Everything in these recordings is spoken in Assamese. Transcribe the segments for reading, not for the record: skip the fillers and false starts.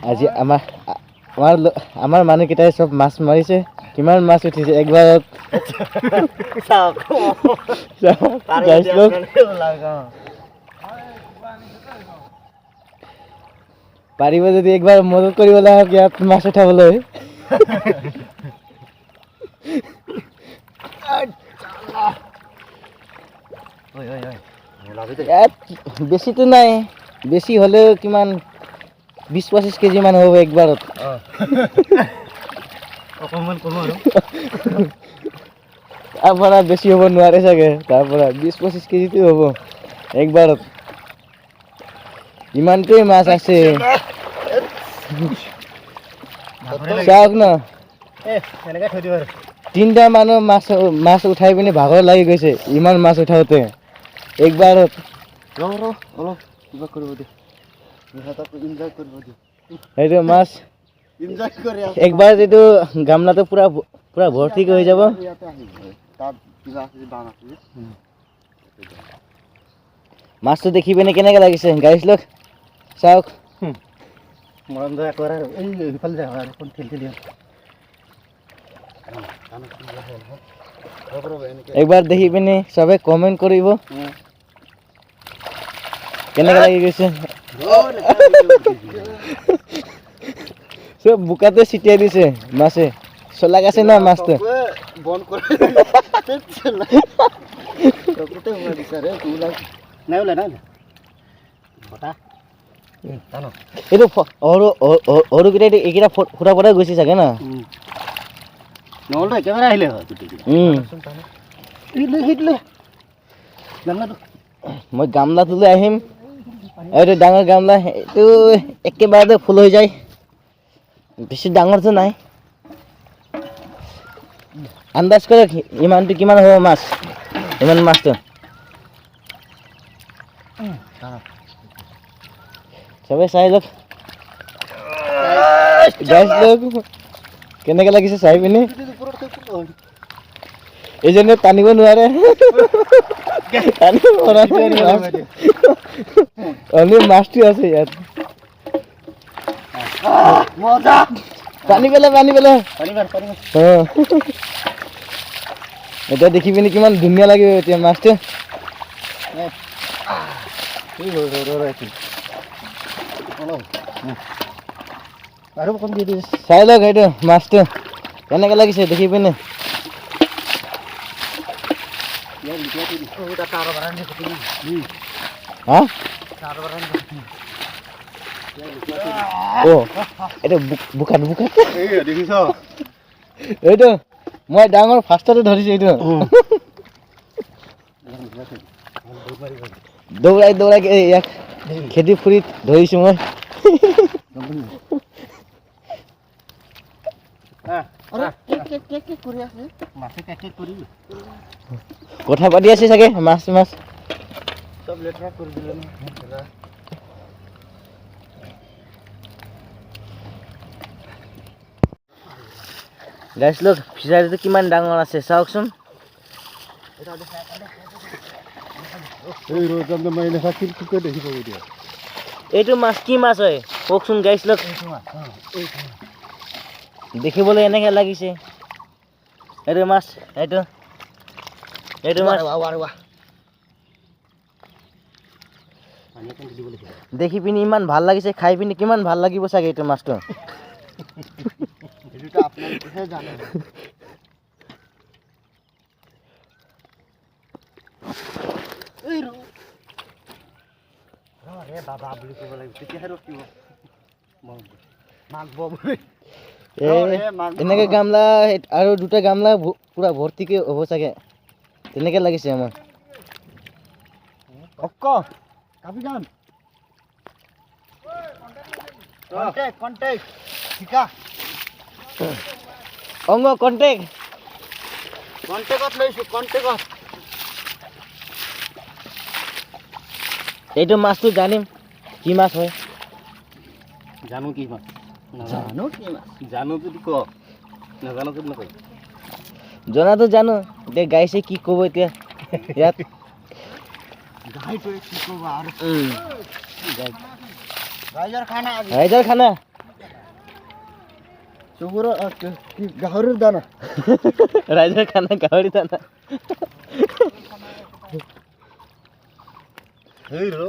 আজি আমাৰ মানুহকেইটাই চব মাছ মাৰিছে কিমান মাছ উঠিছে একবাৰত পাৰিব যদি একবাৰ মদত কৰিবলৈ আহক ইয়াত মাছ উঠাবলৈ ইয়াত বেছিতো নাই বেছি হ'লেও কিমান 20-25 কেজি মান হ'ব একবাৰত অকমান কম আৰু তাৰপৰা বেছি হ'ব নোৱাৰে চাগে তাৰপৰা 20-25 কেজিটো হ'ব একবাৰত ইমানটোৱে মাছ আছে চাওক ন তিনিটা মানুহ মাছ উঠাই পিনে ভাগৰ লাগি গৈছে ইমান মাছ উঠাওঁতে একবাৰত অলপ কিবা কৰিব দে সেইটো মাছ একবাৰ যিটো গামলাটো পুৰা ভৰ্তি হৈ যাব মাছটো দেখি পিনে কেনেকৈ লাগিছে গাইছ লোক চাওক মৰম দয়া কৰা এই ইফালে যাওঁ আৰু কোন ঠেলি একবাৰ দেখি পিনে চবে কমেণ্ট কৰিব কেনেকৈ লাগি গৈছে চব বোকাতে ছিটিয়াই দিছে মাছে চলাক আছে না মাছটো এইটো সৰুকেইটা এইকেইটা ফুটা ফুটাই গৈছে চাগে না নহ'লে একেবাৰে আহিলে মই গামলাটো লৈ আহিম এইটো ডাঙৰ গামলা এইটো একেবাৰতে ফুল হৈ যায় বেছি ডাঙৰটো নাই আন্দাজ কৰক ইমানটো কিমান হ'ব মাছ ইমান মাছটো চবে চাই লওক কেনেকৈ লাগিছে চাই পিনে এইজনে টানিব নোৱাৰে মাছটো আছে ইয়াত পানী পেলাই এতিয়া দেখি পিনে কিমান ধুনীয়া লাগিব এতিয়া মাছটো চাই লওক এইটো মাছটো কেনেকৈ লাগিছে দেখি পিনে এইটো বোকাত দেখিছ এইটো মই ডাঙৰ ফাৰ্ষ্টতে ধৰিছোঁ এইটো দৌৰাই ইয়াক খেতি ফুৰিত ধৰিছোঁ মই কথা পাতি আছে চাগে মাছ চব লেতেৰা কৰি দিলে গাইছ লোক ফিচাৰীটো কিমান ডাঙৰ আছে চাওকচোন এইটো মাছ কি মাছ হয় কওকচোন গাইছ লোক দেখিবলৈ এনেকৈ লাগিছে এইটো মাছ এইটো মাছ দেখি পিনি ইমান ভাল লাগিছে খাই পিনি কিমান ভাল লাগিব চাগে এইটো মাছটো এনেকৈ গামলা আৰু দুটা গামলা পুৰা ভৰ্তিকৈ হ'ব চাগে তেনেকৈ লাগিছে আমাৰ অংগ কণ্টেক্টত লৈছোঁ এইটো মাছটো জানিম কি মাছ হয় জানো কি মাছ জানো যদি ক নাজানো যদি নকয় জনাটো জানো এতিয়া গাইছে কি ক'ব এতিয়া ইয়াত গাইটোৱে কি ক'ব আৰু ৰাইজৰ খানা ৰাইজৰ খানা চুবুৰৰ কি গাহৰিৰ দানা ৰাইজৰ খানা গাহৰি দানা হেই ৰ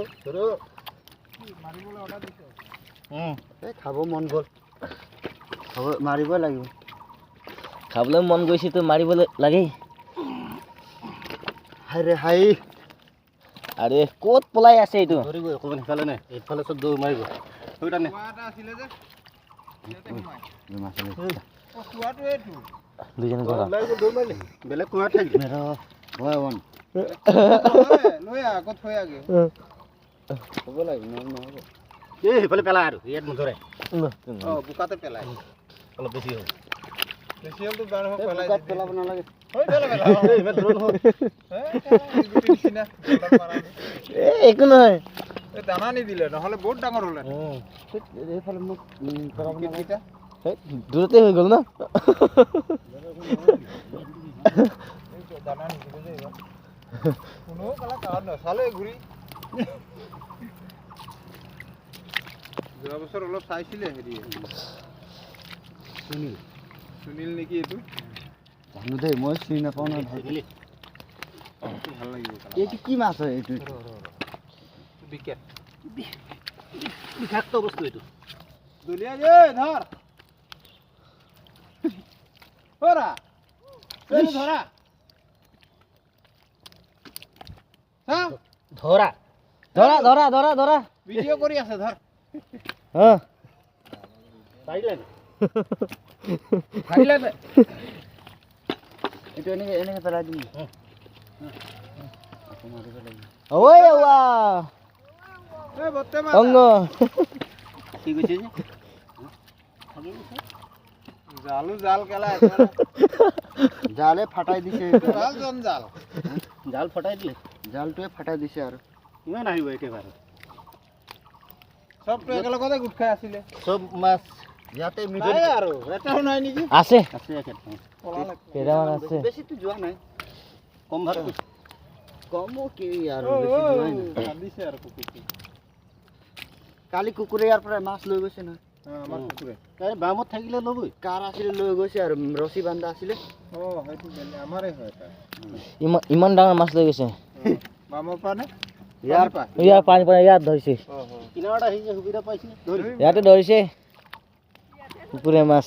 এই খাব মন গ'ল খাব মাৰিবই লাগিব খাবলৈ মন গৈছেতো মাৰিবলৈ লাগেই হাই ৰে হাই আৰে ক'ত পলাই আছে এইটো ধৰিব অকণমান সিফালে নে এইফালে চব দৌৰ মাৰিব সেইটানে দুজন ঘৰ বেলেগ কুঁৱা থাকিল হয় অন হ'ব লাগিব নহ'ব এই সেইফালে পেলাই আৰু ইয়াত নধৰে বোকাতে পেলাই অলপ বেছি হ'ল পেলাব নালাগে একো নহয় দানা নিদিলে নহ'লে বহুত ডাঙৰ হ'লে এইফালে মোক পেলাব নালাগে দূৰতে হৈ গ'ল ন দানা নিদিলে যে কোনো কালা কাৰণ নাচালে ঘূৰি যোৱা বছৰ অলপ চাইছিলে হেৰি সুনীল নেকি এইটো জানো দেই মই চিনি নাপাওঁ নহয় ভাল লাগিব এইটো কি মাছ হয় এইটো বিকেট বিষাক্ত বস্তু এইটো দুলিয়া যে ধৰ ধৰা ধৰা ধৰা ধৰা ধৰা ধৰা ধৰা ভিডিঅ' কৰি আছে ধৰ অঁ এইটো এনেকে এনেকে পেলাই দিম ঐ ৱা অংগ কি কৈছে যে জালু জাল কেলা জালে ফাটাই দিছে জাল জঞ্জাল জাল ফটাই দিলে জালটোৱে ফাটাই দিছে আৰু ইমান আহিব একেবাৰে চবটো একেলগতে গোট খাই আছিলে চব মাছ ইয়াতে মিডিল নাই আৰু এটাও নাই নেকি আছে আছে পলালে কেইটামান আছে বেছিতো যোৱা নাই কম ভাগ কমো কি আৰু বেছি যোৱাই নাই কান্দিছে আৰু কুকুৰটো কালি কুকুৰে ইয়াৰ পৰা মাছ লৈ গৈছে নহয় আমাৰ কুকুৰে তাই বামত থাকিলে ল'বই কাৰ আছিলে লৈ গৈছে আৰু ৰছী বান্ধা আছিলে সেইটো বেলেগ আমাৰে হয় এটা ইমান ডাঙৰ মাছ লৈ গৈছে বামৰ পৰা নে ইয়াৰ ইয়াৰ পানী পৰা ইয়াত ধৰিছে কিনাৰত আহিছে সুবিধা পাইছে ইয়াতে ধৰিছে কুকুৰে মাছ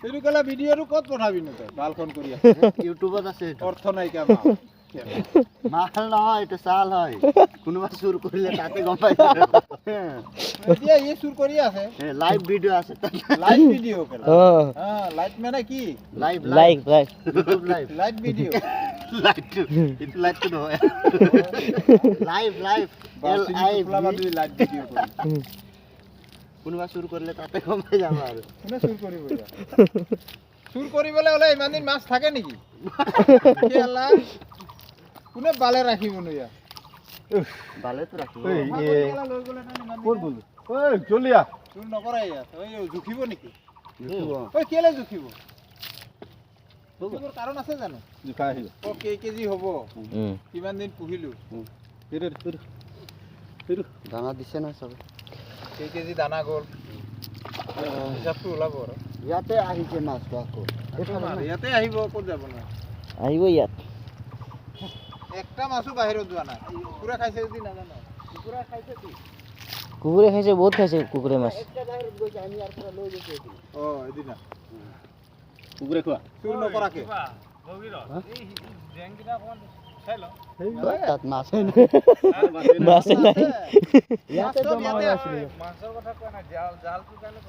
এইটো কেলা ভিডিঅ'টো ক'ত পঠাবি নো তই ভালখন কৰি আছে ইউটিউবত আছে অৰ্থ নাইকিয়া মাল নহয় এইটো চাল হয় কোনোবা চুৰ কৰিলে তাতে গম পাইছে এতিয়া ই চুৰ কৰি আছে লাইভ ভিডিঅ' আছে লাইভ ভিডিঅ' কেলা লাইভ মানে কি live like like YouTube live live video' লাইভটো এইটো লাইভটো নহয় লাইভ লাইভ লাইভ ভিডিঅ' কোনোবা চুৰ কৰিলে তাতে গম পাই যাব আৰু কোনে চুৰ কৰিব চুৰ কৰিবলৈ হ'লে ইমান দিন মাছ থাকে নেকি কেলা কোনে বালে ৰাখিব নো ইয়াত ভালেতো ৰাখিব ক'ত গ'লো জলিয়া চুৰ নকৰে ইয়াত জুখিব নেকি কেলে জুখিব জুখিবৰ কাৰণ আছে জানো জোখাই আহিব কেই কেজি হ'ব কিমান দিন পুহিলো দানা দিছে নহয় চবে কেই কেজি দানা গ'ল হিচাপটো ওলাব আৰু ইয়াতে আহিছে মাছটো আকৌ ইয়াতে আহিব ক'ত যাব না আহিব ইয়াত একটা মাছো বাহিৰত যোৱা নাই কুকুৰে খাইছে যদি নাজানো কুকুৰে খাইছে কি কুকুৰে খাইছে বহুত খাইছে কুকুৰে মাছ একটা বাহিৰত গৈছে আমি ইয়াৰ পৰা লৈ গৈছো এদিনা কুকুৰে খোৱা চুৰ নকৰাকে তাত মাছ মাছে নাই ইয়াতে জমা হৈ আছিলে মাছৰ কথা কোৱা নাই জালটো কাৰণে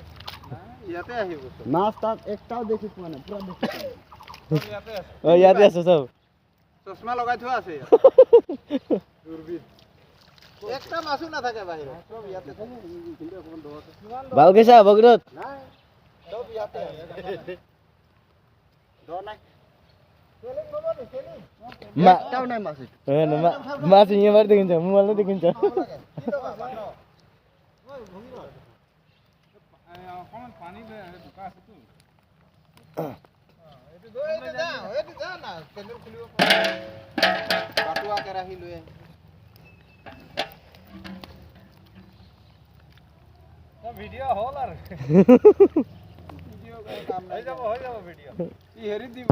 ইয়াতে আহিব মাছ তাত একটাও দেখি পোৱা নাই পুৰা দেখি ইয়াতে আছে ইয়াতে আছে চব চশমা লগাই থোৱা আছে দূৰবীন একটা মাছো নাথাকে বাহিৰত চব ইয়াতে থাকে ভালকে চা বগৰত নাই চব ইয়াতে দৰ নাই একটাও নাই মাছ মাছ ইয়ে মাৰি দেখিन्छ মোবাইলতে দেখিन्छ অকণমান পানী বোকা আছেতো এইটো যা না তেন্দুৰ খুলিব পাৰে বাটুৱা কেৰাহী লৈ আহি ভিডিঅ' হ'ল আৰু ভিডিঅ' কাম নাই হৈ যাব ভিডিঅ' ই হেৰিত দিব